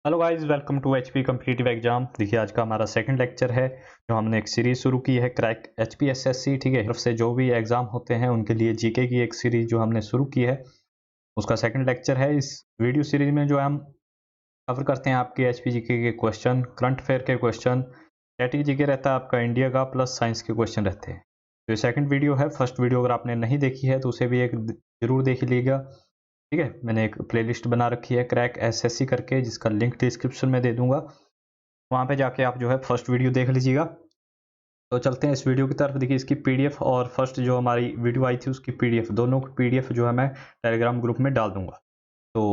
Hello guys, welcome to HP competitive exam. देखिए, आज का हमारा सेकंड लेक्चर है जो हमने एक सीरीज शुरू की है, क्रैक एचपी एसएससी। ठीक है, तरफ से जो भी एग्जाम होते हैं उनके लिए जीके की एक सीरीज जो हमने शुरू की है, उसका सेकंड लेक्चर है। इस वीडियो सीरीज में जो हम कवर करते हैं आपके एचपी जीके के क्वेश्चन, करंट अफेयर के क्वेश्चन, स्टैटिक जीके रहता है आपका इंडिया का, प्लस साइंस के क्वेश्चन रहते हैं। तो ये सेकंड वीडियो है। फर्स्ट वीडियो अगर आपने नहीं देखी है तो उसे भी एक जरूर देख लीजिएगा। ठीक है, मैंने एक प्लेलिस्ट बना रखी है क्रैक एसएससी करके, जिसका लिंक डिस्क्रिप्शन में दे दूंगा। वहाँ पे जाके आप जो है फर्स्ट वीडियो देख लीजिएगा। तो चलते हैं इस वीडियो की तरफ। देखिए, इसकी पीडीएफ और फर्स्ट जो हमारी वीडियो आई थी उसकी पीडीएफ, दोनों की पीडीएफ जो है मैं टेलीग्राम ग्रुप में डाल दूंगा। तो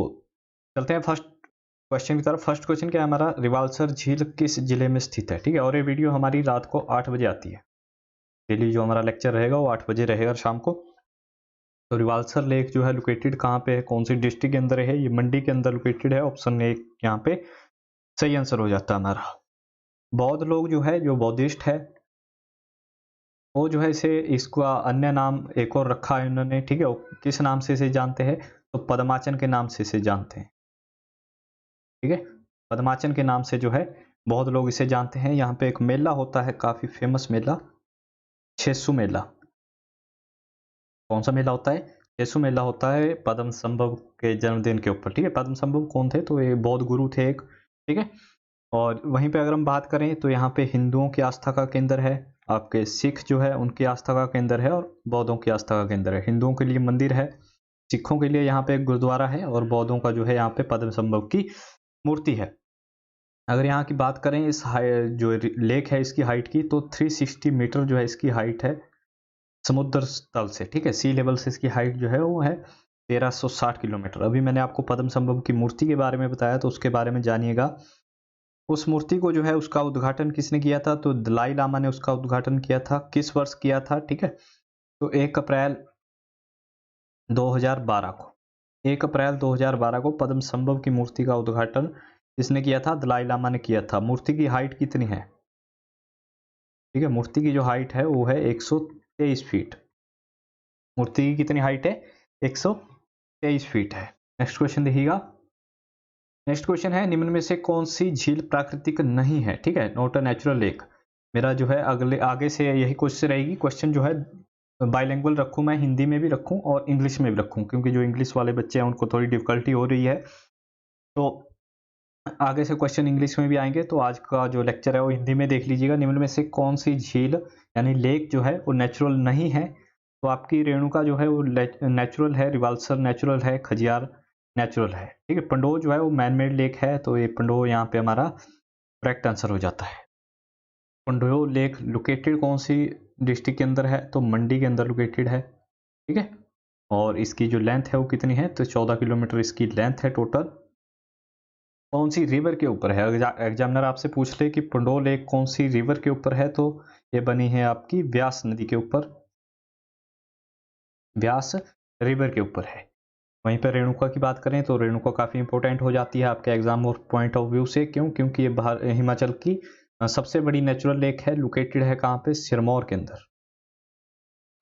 चलते हैं फर्स्ट क्वेश्चन की तरफ। फर्स्ट क्वेश्चन क्या है हमारा, रिवाल्सर झील किस जिले में स्थित है। ठीक है, और ये वीडियो हमारी रात को 8 बजे आती है। डेली जो हमारा लेक्चर रहेगा वो 8 बजे रहेगा शाम को। तो रिवाल्सर लेक जो है लोकेटेड कहाँ पे है, कौन सी डिस्ट्रिक्ट के अंदर है, ये मंडी के अंदर लोकेटेड है। ऑप्शन ए यहाँ पे सही आंसर हो जाता है हमारा। बौद्ध लोग जो है, जो बौद्धिस्ट है, वो जो है इसे, इसका अन्य नाम एक और रखा है इन्होंने। ठीक है, वो किस नाम से इसे जानते हैं, तो पद्माचन के नाम से इसे जानते हैं। ठीक है, पद्माचन के नाम से जो है बहुत लोग इसे जानते हैं। यहाँ पे एक मेला होता है, काफी फेमस मेला, छेसु मेला। कौन सा मेला होता है, छेसु मेला होता है पद्म संभव के जन्मदिन के ऊपर। ठीक है, पद्म संभव कौन थे, तो ये बौद्ध गुरु थे एक। ठीक है, और वहीं पे अगर हम बात करें तो यहाँ पे हिंदुओं की आस्था का केंद्र है, आपके सिख जो है उनकी आस्था का केंद्र है, और बौद्धों की आस्था का केंद्र है। हिंदुओं के लिए मंदिर है, सिखों के लिए यहाँ पे एक गुरुद्वारा है, और बौद्धों का जो है यहाँ पे पद्म संभव की मूर्ति है। अगर यहाँ की बात करें इस जो लेक है इसकी हाइट की, तो 360 मीटर जो है इसकी हाइट है समुद्र तल से। ठीक है, सी लेवल से इसकी हाइट जो है वो है 1360 किलोमीटर। अभी मैंने आपको पद्म संभव की मूर्ति के बारे में बताया, तो उसके बारे में जानिएगा। उस मूर्ति को जो है उसका उद्घाटन किसने किया था, तो दलाई लामा ने उसका उद्घाटन किया था। किस वर्ष किया था, ठीक है, तो 1 अप्रैल 2012 को, 1 अप्रैल 2012 को पद्म संभव की मूर्ति का उद्घाटन किसने किया था, दलाई लामा ने किया था। मूर्ति की हाइट कितनी है, ठीक है, मूर्ति की जो हाइट है वो है 123 फीट। मूर्ति की कितनी हाइट है, 123 फीट है। नेक्स्ट क्वेश्चन देखिएगा। नेक्स्ट क्वेश्चन है, निम्न में से कौन सी झील प्राकृतिक नहीं है। ठीक है, नॉट अ नेचुरल लेक। मेरा जो है अगले आगे से यही क्वेश्चन रहेगी। क्वेश्चन जो है बाइलिंगुअल रखूँ, मैं हिंदी में भी रखूँ और इंग्लिश में भी रखूँ, क्योंकि जो इंग्लिश वाले बच्चे हैं उनको थोड़ी डिफिकल्टी हो रही है। तो आगे से क्वेश्चन इंग्लिश में भी आएंगे, तो आज का जो लेक्चर है वो हिंदी में देख लीजिएगा। निम्न में से कौन सी झील यानी लेक जो है वो नेचुरल नहीं है, तो आपकी रेणुका जो है वो नेचुरल है, रिवाल्सर नेचुरल है, खजियार नेचुरल है। ठीक है, पंडोह जो है वो मैन मेड लेक है, तो ये पंडोह यहाँ पे हमारा करेक्ट आंसर हो जाता है। पंडोह लेक लोकेटेड कौन सी डिस्ट्रिक्ट के अंदर है, तो मंडी के अंदर लोकेटेड है। ठीक है, और इसकी जो लेंथ है वो कितनी है, तो 14 किलोमीटर इसकी लेंथ है टोटल। कौन सी रिवर के ऊपर है, एग्जामिनर आपसे पूछ ले कि पंडोह लेक कौन सी रिवर के ऊपर है, तो ये बनी है आपकी व्यास नदी के ऊपर, व्यास रिवर के ऊपर है। वहीं पर रेणुका की बात करें तो रेणुका काफ़ी इंपॉर्टेंट हो जाती है आपके एग्जाम और पॉइंट ऑफ व्यू से। क्यों, क्योंकि ये हिमाचल की सबसे बड़ी नेचुरल लेक है। लोकेटेड है कहाँ पे, सिरमौर के अंदर।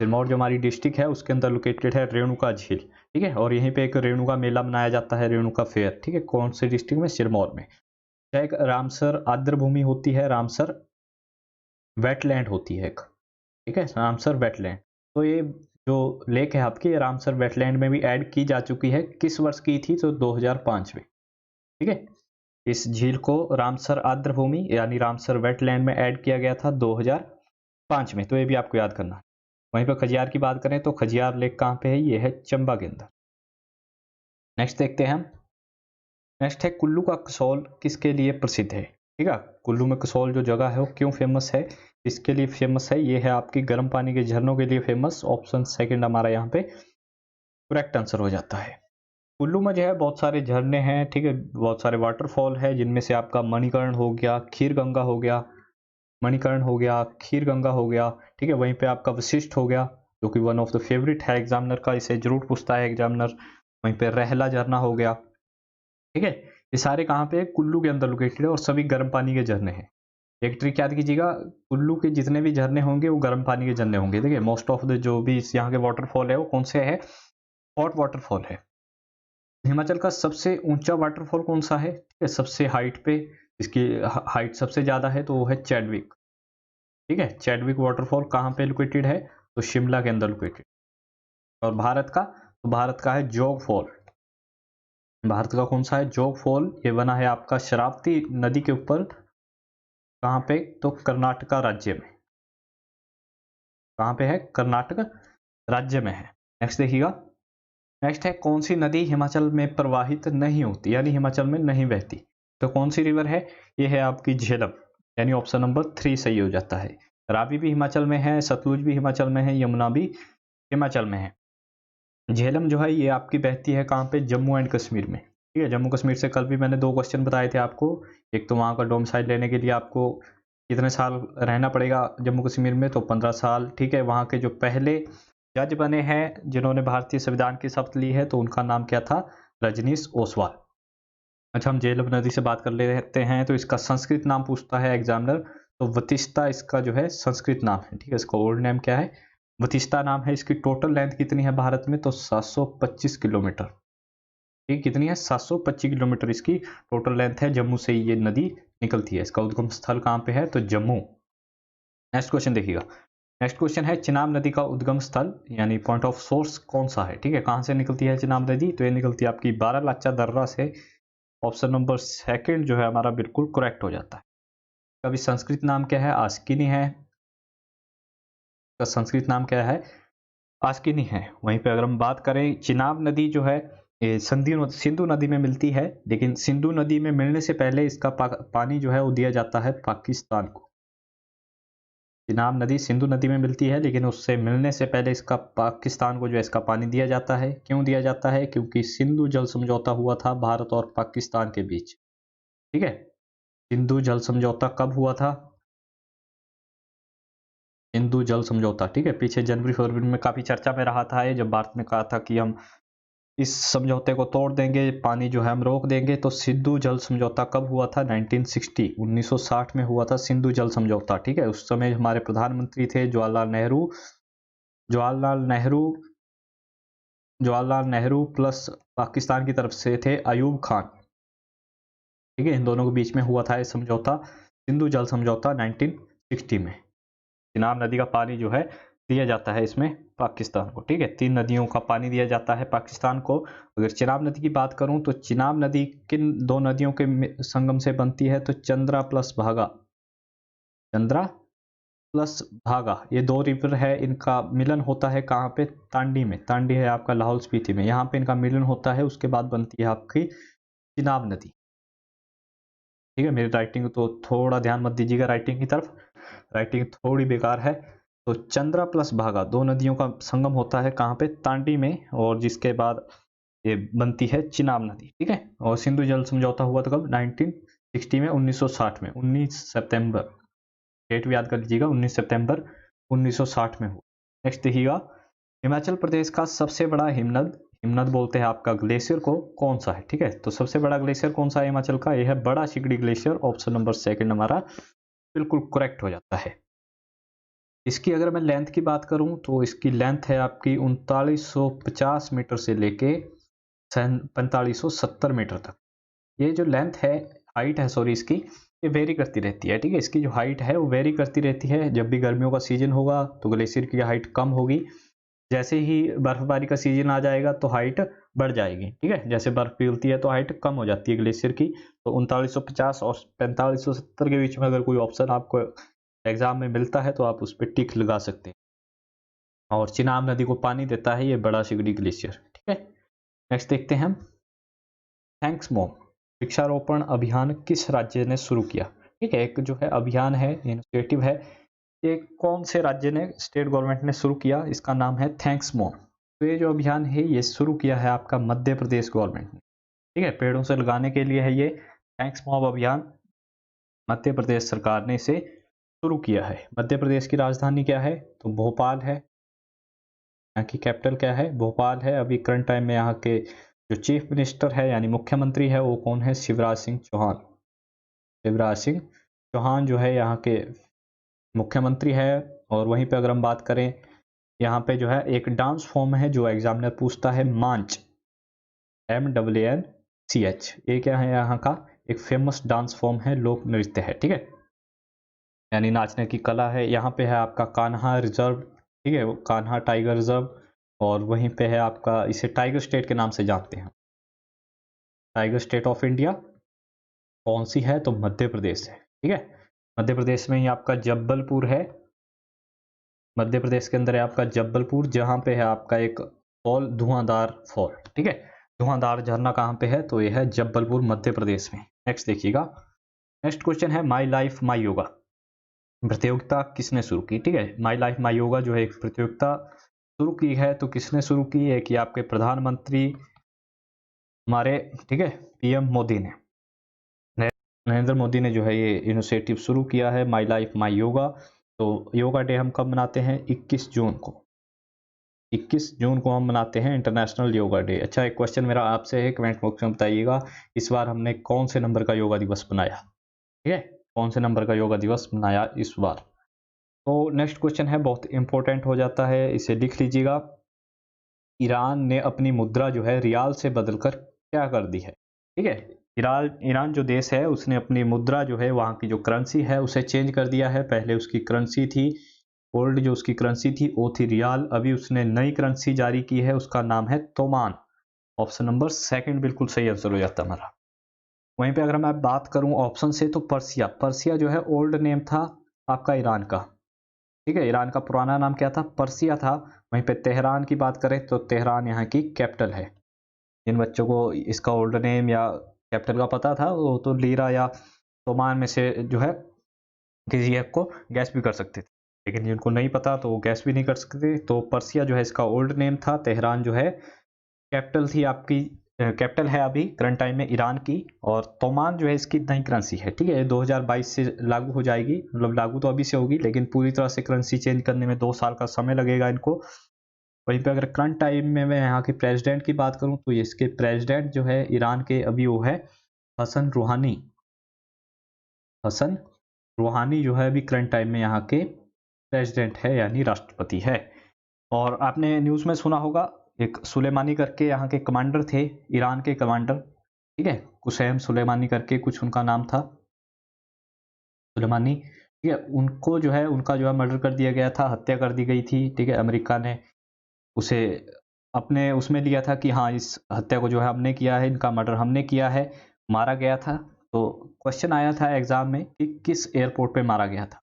सिरमौर जो हमारी डिस्ट्रिक्ट है उसके अंदर लोकेटेड है रेणुका झील। ठीक है, और यहीं पे एक रेणुका मेला मनाया जाता है, रेणुका फेयर। ठीक है, कौन से डिस्ट्रिक्ट में, सिरमौर में। एक रामसर आर्द्र भूमि होती है, रामसर वेटलैंड होती है एक। ठीक है, रामसर वेटलैंड। तो ये जो लेक है आपकी, रामसर वेटलैंड में भी ऐड की जा चुकी है। किस वर्ष की थी, तो 2005 में। ठीक है, इस झील को रामसर आर्द्र भूमि यानी रामसर वेटलैंड में ऐड किया गया था 2005 में, तो ये भी आपको याद करना है। वहीं पर खजियार की बात करें तो खजियार लेक कहाँ पे है, ये है चंबा के अंदर। नेक्स्ट देखते हैं हम। नेक्स्ट है, कुल्लू का कसौल किसके लिए प्रसिद्ध है। ठीक है, कुल्लू में कसौल जो जगह है वो क्यों फेमस है, इसके लिए फेमस है, ये है आपकी गर्म पानी के झरनों के लिए फेमस। ऑप्शन सेकंड हमारा यहाँ पे करेक्ट आंसर हो जाता है। कुल्लू में जो है बहुत सारे झरने हैं। ठीक है, बहुत सारे वाटरफॉल है, जिनमें से आपका मणिकर्ण हो गया, खीर गंगा हो गया, मणिकर्ण हो गया, खीर गंगा हो गया। ठीक है, वहीं पे आपका वशिष्ठ हो गया, जो कि वन ऑफ द फेवरेट है एग्जामिनर का, इसे जरूर पूछता है एग्जामिनर। वहीं पे रहला झरना हो गया। ठीक है, ये सारे कहाँ पे, कुल्लू के अंदर लोकेटेड है, और सभी गर्म पानी के झरने हैं। एक ट्रिक याद कीजिएगा, कुल्लू के जितने भी झरने होंगे वो गर्म पानी के झरने होंगे। देखिए, मोस्ट ऑफ द जो भी यहाँ के वाटरफॉल है वो कौन से है, हॉट वाटरफॉल है। हिमाचल का सबसे ऊंचा वाटरफॉल कौन सा है? ठीक है, सबसे हाइट पे, इसकी हाइट सबसे ज़्यादा है तो वो है चैडविक। ठीक है, चैडविक वाटरफॉल कहाँ पे लोकेटेड है? तो शिमला के अंदर लोकेटेड। और भारत का, तो भारत का है जोग फॉल। भारत का कौन सा है? जोग फॉल। ये बना है आपका शरावती नदी के ऊपर। कहाँ पे? तो कर्नाटका राज्य में। कहाँ पे है? कर्नाटक राज्य में है। नेक्स्ट देखिएगा। नेक्स्ट है, कौन सी नदी हिमाचल में प्रवाहित नहीं होती, यानी हिमाचल में नहीं बहती? तो कौन सी रिवर है? ये है आपकी झेलम, यानी ऑप्शन नंबर 3 सही हो जाता है। रावी भी हिमाचल में है, सतलुज भी हिमाचल में है, यमुना भी हिमाचल में है। झेलम जो है ये आपकी बहती है कहाँ पे? जम्मू एंड कश्मीर में। ठीक है, जम्मू कश्मीर से कल भी मैंने 2 क्वेश्चन बताए थे आपको। एक तो वहाँ का डोमिसाइल लेने के लिए आपको कितने साल रहना पड़ेगा जम्मू कश्मीर में? तो 15 साल। ठीक है, वहाँ के जो पहले जज बने हैं जिन्होंने भारतीय संविधान की शपथ ली है, तो उनका नाम क्या था? रजनीश ओसवाल। अच्छा, हम झेलम नदी से बात कर लेते हैं। तो इसका संस्कृत नाम पूछता है एग्जामिनर, तो वतिस्ता इसका जो है संस्कृत नाम है। ठीक है, इसका ओल्ड नेम क्या है? वतिस्ता नाम है। इसकी टोटल लेंथ कितनी है भारत में? तो 725 किलोमीटर। ठीक, कितनी है? 725 किलोमीटर इसकी टोटल लेंथ है। जम्मू से ये नदी निकलती है। इसका उद्गम स्थल कहाँ पे है? तो जम्मू। नेक्स्ट क्वेश्चन देखिएगा। नेक्स्ट क्वेश्चन है, चिनाब नदी का उद्गम स्थल यानी पॉइंट ऑफ सोर्स कौन सा है? ठीक है, कहाँ से निकलती है चिनाब नदी? तो ये निकलती है आपकी बारालाचा दर्रा से। ऑप्शन नंबर सेकंड जो है हमारा बिल्कुल करेक्ट हो जाता है। इसका भी संस्कृत नाम क्या है? आस्किनी है। इसका संस्कृत नाम क्या है? आस्किनी है। वहीं पे अगर हम बात करें, चिनाब नदी जो है ये सिंधु नदी में मिलती है, लेकिन सिंधु नदी में मिलने से पहले इसका पानी जो है वो दिया जाता है पाकिस्तान को। चिनाब नदी सिंधु नदी में मिलती है, लेकिन उससे मिलने से पहले इसका पाकिस्तान को जो है इसका पानी दिया जाता है। क्यों दिया जाता है? क्योंकि सिंधु जल समझौता हुआ था भारत और पाकिस्तान के बीच। ठीक है, सिंधु जल समझौता कब हुआ था? सिंधु जल समझौता, ठीक है, पीछे जनवरी फरवरी में काफी चर्चा में रहा था ये, जब भारत ने कहा था कि हम इस समझौते को तोड़ देंगे, पानी जो है हम रोक देंगे। तो सिंधु जल समझौता कब हुआ था? 1960 1960 में हुआ था सिंधु जल समझौता। ठीक है, उस समय हमारे प्रधानमंत्री थे जवाहरलाल नेहरू। जवाहरलाल नेहरू जवाहरलाल नेहरू प्लस पाकिस्तान की तरफ से थे अयूब खान। ठीक है, इन दोनों के बीच में हुआ था ये समझौता, सिंधु जल समझौता 1960 में। चिनाब नदी का पानी जो है दिया जाता है इसमें पाकिस्तान को। ठीक है, 3 नदियों का पानी दिया जाता है पाकिस्तान को। अगर चिनाब नदी की बात करूं तो चिनाब नदी किन 2 नदियों के संगम से बनती है? तो चंद्रा प्लस भागा। चंद्रा प्लस भागा, ये 2 रिवर है, इनका मिलन होता है कहाँ पे? तांडी में। तांडी है आपका लाहौल स्पीति में, यहाँ पे इनका मिलन होता है। उसके बाद बनती है आपकी चिनाब नदी। ठीक है, मेरी राइटिंग तो थोड़ा ध्यान मत दीजिएगा राइटिंग की तरफ, राइटिंग थोड़ी बेकार है। तो चंद्रा प्लस भागा 2 नदियों का संगम होता है कहाँ पे? तांडी में, और जिसके बाद ये बनती है चिनाब नदी। ठीक है, और सिंधु जल समझौता हुआ था कब? 1960 में, 1960 में, 19 सितंबर, डेट भी याद कर लीजिएगा, 19 सितंबर 1960 में हुआ। नेक्स्ट देखिएगा, हिमाचल प्रदेश का सबसे बड़ा हिमनद, हिमनद बोलते हैं आपका ग्लेशियर को, कौन सा है? ठीक है, तो सबसे बड़ा ग्लेशियर कौन सा है हिमाचल का? यह है बड़ा शिकड़ी ग्लेशियर। ऑप्शन नंबर सेकंड हमारा बिल्कुल करेक्ट हो जाता है। इसकी अगर मैं लेंथ की बात करूं तो इसकी लेंथ है आपकी 3950 मीटर से लेके 4570 मीटर तक। ये जो लेंथ है, हाइट है सॉरी, इसकी ये वेरी करती रहती है। ठीक है, इसकी जो हाइट है वो वेरी करती रहती है। जब भी गर्मियों का सीजन होगा तो ग्लेशियर की हाइट कम होगी, जैसे ही बर्फबारी का सीजन आ जाएगा तो हाइट बढ़ जाएगी। ठीक है, जैसे बर्फ पिघलती है तो हाइट कम हो जाती है ग्लेशियर की। तो 3950 और 4570 के बीच में अगर कोई ऑप्शन आपको एग्जाम में मिलता है तो आप उस पर टिक लगा सकते हैं। और चिनाब नदी को पानी देता है ये बड़ा शिगड़ी ग्लेशियर। ठीक है, नेक्स्ट देखते हैं हम, थैंक्स मॉम वृक्षारोपण अभियान किस राज्य ने शुरू किया? ठीक है, एक जो है अभियान है, इनिशिएटिव है, ये कौन से राज्य ने, स्टेट गवर्नमेंट ने शुरू किया? इसका नाम है थैंक्स मॉम। तो ये जो अभियान है ये शुरू किया है आपका मध्य प्रदेश गवर्नमेंट ने। ठीक है, पेड़ों से लगाने के लिए है ये थैंक्स मॉम अभियान, मध्य प्रदेश सरकार ने इसे शुरू किया है। मध्य प्रदेश की राजधानी क्या है? तो भोपाल है। यहाँ की कैपिटल क्या है? भोपाल है। अभी करंट टाइम में यहाँ के जो चीफ मिनिस्टर है यानी मुख्यमंत्री है वो कौन है? शिवराज सिंह चौहान। शिवराज सिंह चौहान जो है यहाँ के मुख्यमंत्री है। और वहीं पे अगर हम बात करें, यहाँ पे जो है एक डांस फॉर्म है जो एग्जामिनर पूछता है, मांच। MANCH। ये क्या है, यहाँ का एक फेमस डांस फॉर्म है, लोक नृत्य है, ठीक है, यानी नाचने की कला है। यहाँ पे है आपका कान्हा रिजर्व, ठीक है, वो कान्हा टाइगर रिजर्व, और वहीं पे है आपका, इसे टाइगर स्टेट के नाम से जानते हैं। टाइगर स्टेट ऑफ इंडिया कौन सी है, तो मध्य प्रदेश है, ठीक है। मध्य प्रदेश में ही आपका जबलपुर है, मध्य प्रदेश के अंदर है आपका जबलपुर, जहाँ पे है आपका एक फॉल, धुआंधार फॉल, ठीक है। धुआंधार झरना कहाँ पे है, तो यह है जबलपुर, मध्य प्रदेश में। नेक्स्ट देखिएगा, नेक्स्ट क्वेश्चन है माई लाइफ माई योगा प्रतियोगिता किसने शुरू की, ठीक है। माई लाइफ माई योगा जो है एक प्रतियोगिता शुरू की है, तो किसने शुरू की है, कि आपके प्रधानमंत्री हमारे, ठीक है, पीएम मोदी ने, नरेंद्र मोदी ने जो है ये इनिशिएटिव शुरू किया है, माई लाइफ माई योगा। तो योगा डे हम कब मनाते हैं, 21 जून को, 21 जून को हम मनाते हैं इंटरनेशनल योगा डे। अच्छा, एक क्वेश्चन मेरा आपसे है, कमेंट बॉक्स में बताइएगा इस बार हमने कौन से नंबर का योगा दिवस मनाया, ठीक है, कौन से नंबर का योगा दिवस मनाया इस बार। तो नेक्स्ट क्वेश्चन है, बहुत इंपॉर्टेंट हो जाता है, इसे लिख लीजिएगा। ईरान ने अपनी मुद्रा जो है रियाल से बदलकर क्या कर दी है, ठीक है। ईरान जो देश है उसने अपनी मुद्रा जो है, वहाँ की जो करेंसी है उसे चेंज कर दिया है। पहले उसकी करेंसी थी, ओल्ड जो उसकी करेंसी थी वो थी रियाल, अभी उसने नई करेंसी जारी की है, उसका नाम है तोमान। ऑप्शन नंबर सेकंड बिल्कुल सही आंसर हो जाता है हमारा। वहीं पे अगर मैं बात करूं ऑप्शन से, तो पर्सिया, पर्सिया जो है ओल्ड नेम था आपका ईरान का, ठीक है, ईरान का पुराना नाम क्या था, पर्सिया था। वहीं पे तेहरान की बात करें तो तेहरान यहाँ की कैपिटल है। जिन बच्चों को इसका ओल्ड नेम या कैपिटल का पता था वो तो लीरा या तोमान में से जो है किसी एक को गैस भी कर सकते थे, लेकिन जिनको नहीं पता तो वो गैस भी नहीं कर सकते। तो पर्सिया जो है इसका ओल्ड नेम था, तेहरान जो है कैपिटल थी आपकी, कैपिटल है अभी करंट टाइम में ईरान की, और तोमान जो है इसकी नई करेंसी है, ठीक है, 2022 से लागू हो जाएगी, मतलब लागू तो अभी से होगी लेकिन पूरी तरह से करेंसी चेंज करने में 2 साल का समय लगेगा इनको। वहीं पे अगर करंट टाइम में मैं यहाँ के प्रेसिडेंट की बात करूँ तो इसके प्रेसिडेंट जो है ईरान के अभी वो है हसन रूहानी। हसन रूहानी जो है अभी करंट टाइम में यहाँ के प्रेसिडेंट है, यानी राष्ट्रपति है। और आपने न्यूज़ में सुना होगा एक सुलेमानी करके यहाँ के कमांडर थे, ईरान के कमांडर, ठीक है, कुसैम सुलेमानी करके कुछ उनका नाम था, सुलेमानी, ठीक है, उनको जो है उनका जो है मर्डर कर दिया गया था, हत्या कर दी गई थी, ठीक है। अमेरिका ने उसे अपने उसमें लिया था कि हाँ इस हत्या को जो है हमने किया है, इनका मर्डर हमने किया है, मारा गया था। तो क्वेश्चन आया था एग्जाम में कि किस एयरपोर्ट पे मारा गया था,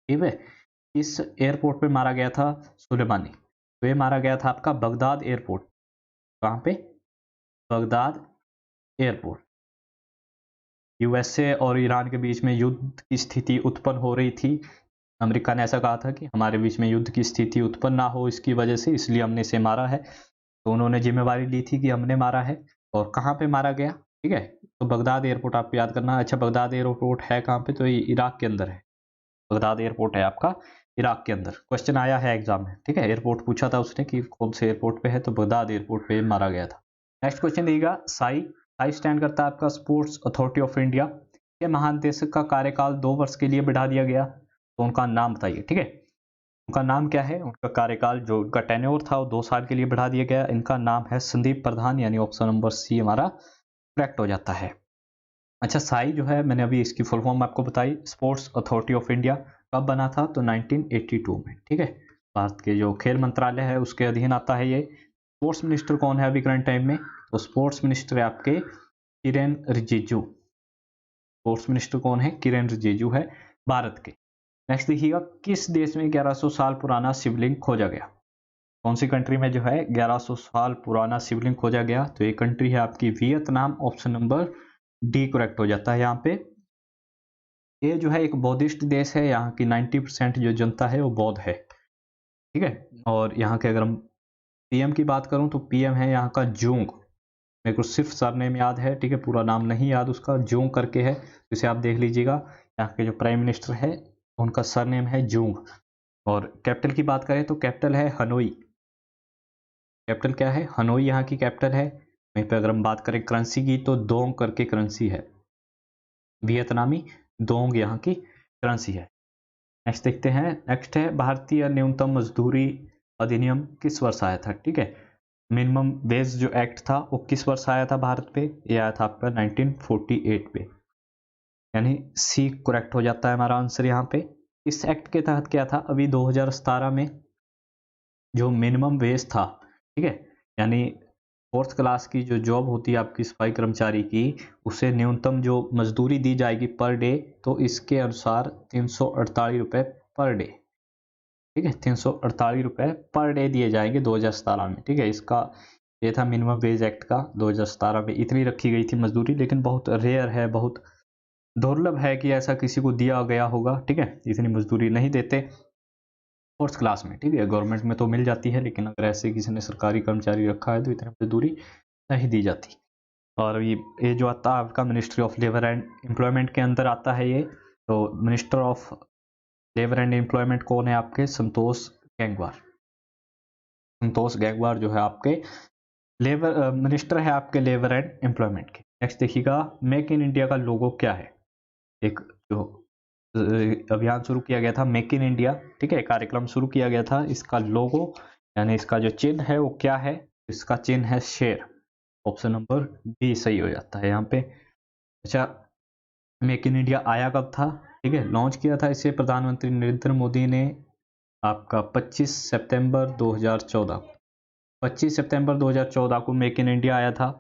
ठीक है, किस एयरपोर्ट पे मारा गया था सुलेमानी, तो ये मारा गया था आपका बगदाद एयरपोर्ट। कहाँ पे, बगदाद एयरपोर्ट। यूएसए और ईरान के बीच में युद्ध की स्थिति उत्पन्न हो रही थी, अमेरिका ने ऐसा कहा था कि हमारे बीच में युद्ध की स्थिति उत्पन्न ना हो इसकी वजह से, इसलिए हमने इसे मारा है। तो उन्होंने जिम्मेवारी ली थी कि हमने मारा है, और कहाँ पे मारा गया, ठीक है, तो बगदाद एयरपोर्ट आपको याद करना। अच्छा, बगदाद एयरपोर्ट है कहाँ पे, तो ये इराक के अंदर है, बगदाद एयरपोर्ट है आपका इराक के अंदर। क्वेश्चन आया है एग्जाम में, ठीक है, एयरपोर्ट पूछा था उसने कि कौन से एयरपोर्ट पे है, तो बगदाद एयरपोर्ट पे मारा गया था। नेक्स्ट क्वेश्चन देखिएगा, साई, साई स्टैंड करता है आपका स्पोर्ट्स अथॉरिटी ऑफ इंडिया के महानिदेशक का कार्यकाल 2 वर्ष के लिए बढ़ा दिया गया, तो उनका नाम बताइए, ठीक है, उनका नाम क्या है, उनका कार्यकाल जो उनका टेन्योर था वो 2 साल के लिए बढ़ा दिया गया। इनका नाम है संदीप प्रधान, यानी ऑप्शन नंबर सी हमारा करेक्ट हो जाता है। अच्छा, साई जो है मैंने अभी इसकी फुल फॉर्म आपको बताई, स्पोर्ट्स अथॉरिटी ऑफ इंडिया, कब बना था, तो 1982 में, ठीक है, भारत के जो खेल मंत्रालय है उसके अधीन आता है ये। स्पोर्ट्स मिनिस्टर कौन है अभी करंट टाइम में, तो स्पोर्ट्स मिनिस्टर है आपके किरेन रिजिजू। स्पोर्ट्स मिनिस्टर कौन है, किरेन रिजिजू है भारत के। नेक्स्ट देखिएगा, किस देश में 1100 साल पुराना शिवलिंग खोजा गया, कौन सी कंट्री में जो है 1100 साल पुराना शिवलिंग खोजा गया, तो ये कंट्री है आपकी Vietnam, option number D correct हो जाता है यहाँ पे। ये जो है एक बौद्धिस्ट देश है, यहाँ की 90% जो जनता है वो बौद्ध है, ठीक है। और यहाँ के अगर हम पीएम की बात करूँ तो पीएम है यहाँ का जूंग, मेरे को सिर्फ सरनेम याद है, ठीक है, पूरा नाम नहीं याद उसका, जूंग करके है, इसे आप देख लीजिएगा। यहाँ के जो प्राइम मिनिस्टर है उनका सरनेम है जूंग। और कैपिटल की बात करें तो कैपिटल है हनोई, कैपिटल क्या है, हनोई यहाँ की कैपिटल है। वहीं पे अगर हम बात करें करेंसी की तो दोंग करके करेंसी है, वियतनामी दोंग यहाँ की करेंसी है। नेक्स्ट देखते हैं, नेक्स्ट है भारतीय न्यूनतम मजदूरी अधिनियम किस वर्ष आया था, ठीक है, मिनिमम वेज जो एक्ट था वो किस वर्ष आया था भारत पे? ये आया था आपका 1948 पे, यानी सी करेक्ट हो जाता है हमारा आंसर यहाँ पे। इस एक्ट के तहत क्या था, अभी 2017 में जो मिनिमम वेज था, ठीक है, यानी फोर्थ क्लास की जो जॉब होती है आपकी सफाई कर्मचारी की, उसे न्यूनतम जो मजदूरी दी जाएगी पर डे, तो इसके अनुसार 348 रुपये पर डे, ठीक है, 348 रुपये पर डे दिए जाएंगे 2017 में, ठीक है। इसका ये था मिनिमम वेज एक्ट का 2017 में, इतनी रखी गई थी मजदूरी, लेकिन बहुत रेयर है, बहुत दुर्लभ है कि ऐसा किसी को दिया गया होगा, ठीक है। इतनी मजदूरी नहीं देते फोर्थ क्लास में, ठीक है, गवर्नमेंट में तो मिल जाती है, लेकिन अगर ऐसे किसी ने सरकारी कर्मचारी रखा है तो इतनी मजदूरी नहीं दी जाती। और ये जो आता है आपका ministry of labour and employment के अंदर आता है ये। तो minister of labour and employment कौन है आपके? संतोष गंगवार। संतोष गंगवार जो है आपके लेबर मिनिस्टर है आपके लेबर एंड एम्प्लॉयमेंट के। नेक्स्ट देखिएगा, मेक इन इंडिया का लोगो क्या है? एक जो अभियान शुरू किया गया था मेक इन इंडिया, ठीक है, कार्यक्रम शुरू किया गया था, इसका लोगो यानी इसका जो चिन्ह है वो क्या है? इसका चिन्ह है शेर। ऑप्शन नंबर बी सही हो जाता है यहाँ पे। अच्छा, मेक इन इंडिया आया कब था? ठीक है, लॉन्च किया था इसे प्रधानमंत्री नरेंद्र मोदी ने आपका 25 सितंबर 2014 को। 25 सितंबर 2014 को मेक इन इंडिया आया था,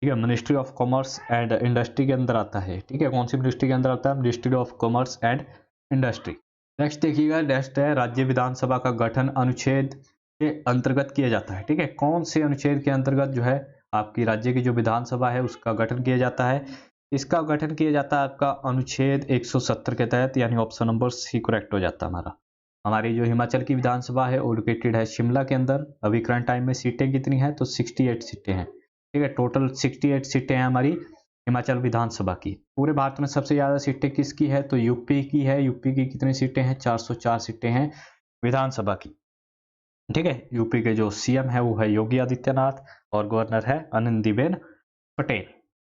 ठीक है। Ministry of commerce and industry के अंदर आता है, ठीक है। कौन सी मिनिस्ट्री के अंदर आता है? Ministry of commerce and industry. Next देखिएगा, नेक्स्ट है राज्य विधानसभा का गठन अनुच्छेद के अंतर्गत किया जाता है, ठीक है। कौन से अनुच्छेद के अंतर्गत जो है आपकी राज्य की जो विधानसभा है उसका गठन किया जाता है? इसका गठन किया जाता है आपका अनुच्छेद 170 के तहत, यानी ऑप्शन नंबर सी करेक्ट हो जाता है हमारा। हमारी जो हिमाचल की विधानसभा है वो लोकेटेड है शिमला के अंदर। अभी करंट टाइम में सीटें कितनी हैं? तो 68 सीटें हैं, ठीक है। टोटल 68 सीटें हैं हमारी हिमाचल विधानसभा की। पूरे भारत में सबसे ज़्यादा सीटें किसकी है? तो यूपी की है। यूपी की कितनी सीटें हैं? 404 सीटें हैं विधानसभा की, ठीक है। यूपी के जो सीएम है वो है योगी आदित्यनाथ और गवर्नर है आनंदीबेन पटेल।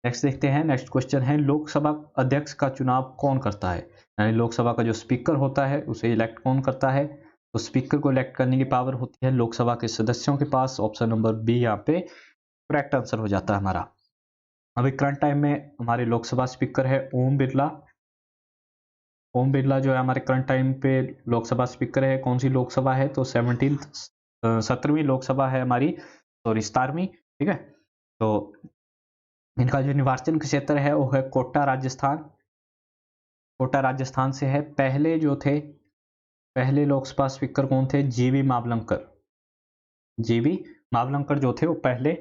नेक्स्ट देखते हैं, नेक्स्ट क्वेश्चन है, लोकसभा अध्यक्ष का चुनाव कौन करता है? यानी लोकसभा का जो स्पीकर होता है उसे इलेक्ट कौन करता है? तो स्पीकर को इलेक्ट करने की पावर होती है लोकसभा के सदस्यों के पास। ऑप्शन नंबर बी यहाँ पे करेक्ट आंसर हो जाता है हमारा। अभी करंट टाइम में हमारे लोकसभा स्पीकर है ओम बिरला। ओम बिरला जो है हमारे करंट टाइम पे लोकसभा स्पीकर है। कौन सी लोकसभा है? तो 17वीं लोकसभा है हमारी, सॉरी 17वीं, ठीक है। तो इनका जो निर्वाचन क्षेत्र है वो है कोटा राजस्थान। कोटा राजस्थान से है। पहले जो थे, पहले लोकसभा स्पीकर कौन थे? जीवी मावलंकर। जीवी मावलंकर जो थे वो पहले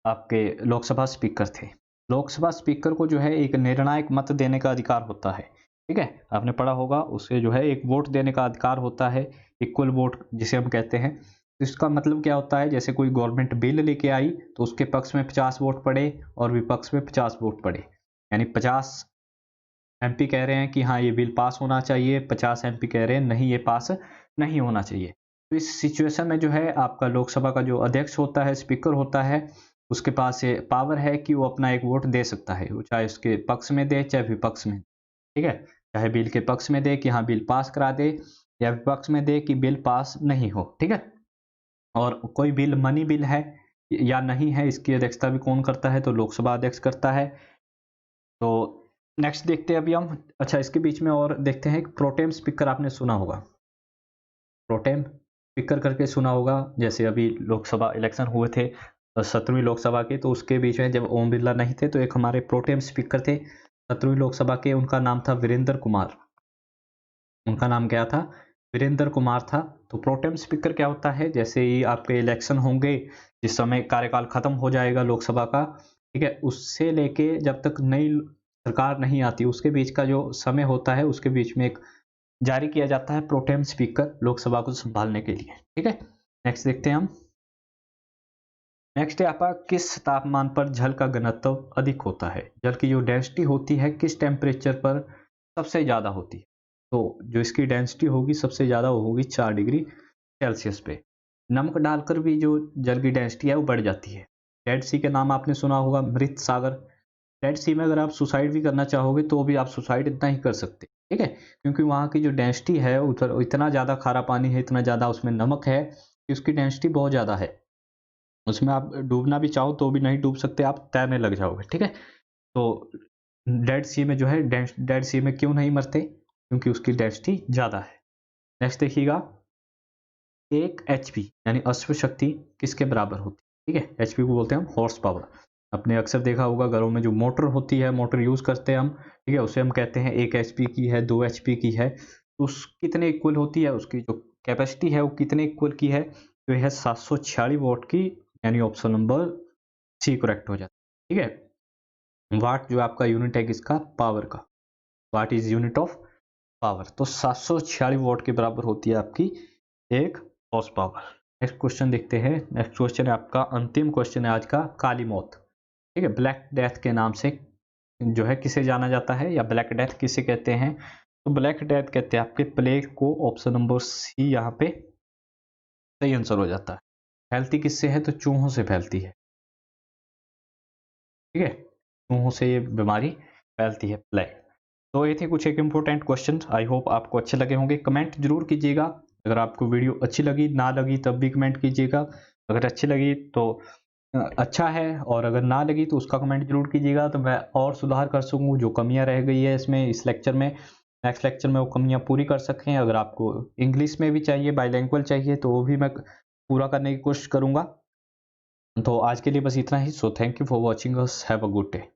आपके लोकसभा स्पीकर थे। लोकसभा स्पीकर को जो है एक निर्णायक मत देने का अधिकार होता है, ठीक है, आपने पढ़ा होगा। उसे जो है एक वोट देने का अधिकार होता है, इक्वल वोट जिसे हम कहते हैं। इसका मतलब क्या होता है? जैसे कोई गवर्नमेंट बिल लेके आई तो उसके पक्ष में 50 वोट पड़े और विपक्ष में 50 वोट पड़े, यानी 50 एमपी कह रहे हैं कि हाँ ये बिल पास होना चाहिए, 50 एमपी कह रहे हैं नहीं ये पास नहीं होना चाहिए। तो इस सिचुएशन में जो है आपका लोकसभा का जो अध्यक्ष होता है, स्पीकर होता है, उसके पास ये पावर है कि वो अपना एक वोट दे सकता है, वो चाहे उसके पक्ष में दे चाहे विपक्ष में, ठीक है। चाहे बिल के पक्ष में दे कि हाँ बिल पास करा दे, या विपक्ष में दे कि बिल पास नहीं हो, ठीक है। और कोई बिल मनी बिल है या नहीं है, इसकी अध्यक्षता भी कौन करता है? तो लोकसभा अध्यक्ष करता है। तो नेक्स्ट देखते हैं अभी हम। अच्छा, इसके बीच में और देखते हैं, प्रोटेम स्पीकर आपने सुना होगा, प्रोटेम स्पीकर करके सुना होगा। जैसे अभी लोकसभा इलेक्शन हुए थे 17वीं लोकसभा के, तो उसके बीच में जब ओम बिरला नहीं थे तो एक हमारे प्रोटेम स्पीकर थे 17वीं लोकसभा के, उनका नाम था वीरेंद्र कुमार। उनका नाम क्या था? वीरेंद्र कुमार था। तो प्रोटेम स्पीकर क्या होता है? जैसे ही आपके इलेक्शन होंगे, जिस समय कार्यकाल खत्म हो जाएगा लोकसभा का, ठीक है, उससे लेके जब तक नई सरकार नहीं आती उसके बीच का जो समय होता है, उसके बीच में एक जारी किया जाता है प्रोटेम स्पीकर लोकसभा को संभालने के लिए, ठीक है। नेक्स्ट देखते हैं हम। नेक्स्ट है आपका, किस तापमान पर जल का घनत्व अधिक होता है? जल की जो डेंसिटी होती है किस टेम्परेचर पर सबसे ज़्यादा होती है? तो जो इसकी डेंसिटी होगी सबसे ज़्यादा वो होगी 4 डिग्री सेल्सियस पे। नमक डालकर भी जो जल की डेंसिटी है वो बढ़ जाती है। डेड सी के नाम आपने सुना होगा, मृत सागर। डेड सी में अगर आप सुसाइड भी करना चाहोगे तो भी आप सुसाइड इतना ही कर सकते, ठीक है, क्योंकि वहाँ की जो डेंसिटी है इतना ज़्यादा खारा पानी है, इतना ज़्यादा उसमें नमक है कि उसकी डेंसिटी बहुत ज़्यादा है। उसमें आप डूबना भी चाहो तो भी नहीं डूब सकते, आप तैरने लग जाओगे, ठीक है। तो डेड सी में जो है, डेड सी में क्यों नहीं मरते, क्योंकि उसकी डेंसिटी ज़्यादा है। नेक्स्ट देखिएगा, एक एचपी यानी अश्व शक्ति किसके बराबर होती है, ठीक है। एचपी को बोलते हैं हम हॉर्स पावर। आपने अक्सर देखा होगा घरों में जो मोटर होती है, मोटर यूज करते हैं हम, ठीक है, उसे हम कहते हैं 1 एचपी की है, 2 एचपी की है, तो उस कितने इक्वल होती है, उसकी जो कैपेसिटी है वो कितने इक्वल की है, तो यह 746 वॉट की, यानी ऑप्शन नंबर सी करेक्ट हो जाता है, ठीक है। वाट जो आपका यूनिट है किसका, पावर का, what is unit of power, तो 746 वॉट के बराबर होती है आपकी एक हॉर्स पावर। नेक्स्ट क्वेश्चन देखते हैं। नेक्स्ट क्वेश्चन है आपका अंतिम क्वेश्चन है आज का, काली मौत, ठीक है, ब्लैक डेथ के नाम से जो है किसे जाना जाता है, या ब्लैक डेथ किसे कहते हैं, तो ब्लैक डेथ कहते हैं आपके प्लेग को। ऑप्शन नंबर सी यहाँ पे सही आंसर हो जाता है। फैलती किससे है, तो चूहों से फैलती है, ठीक है, चूहों से ये बीमारी फैलती है, प्लेग। तो ये थे कुछ एक इंपॉर्टेंट क्वेश्चन, आई होप आपको अच्छे लगे होंगे। कमेंट जरूर कीजिएगा, अगर आपको वीडियो अच्छी लगी, ना लगी तब भी कमेंट कीजिएगा। अगर अच्छी लगी तो अच्छा है, और अगर ना लगी तो उसका कमेंट जरूर कीजिएगा, तो मैं और सुधार कर सकूँ, जो कमियां रह गई है इसमें, इस लेक्चर में, नेक्स्ट लेक्चर में वो कमियां पूरी कर सकें। अगर आपको इंग्लिश में भी चाहिए, बाईलैंग्वेज चाहिए, तो वो भी मैं पूरा करने की कोशिश करूँगा। तो आज के लिए बस इतना ही। So thank you for watching us, have a good day.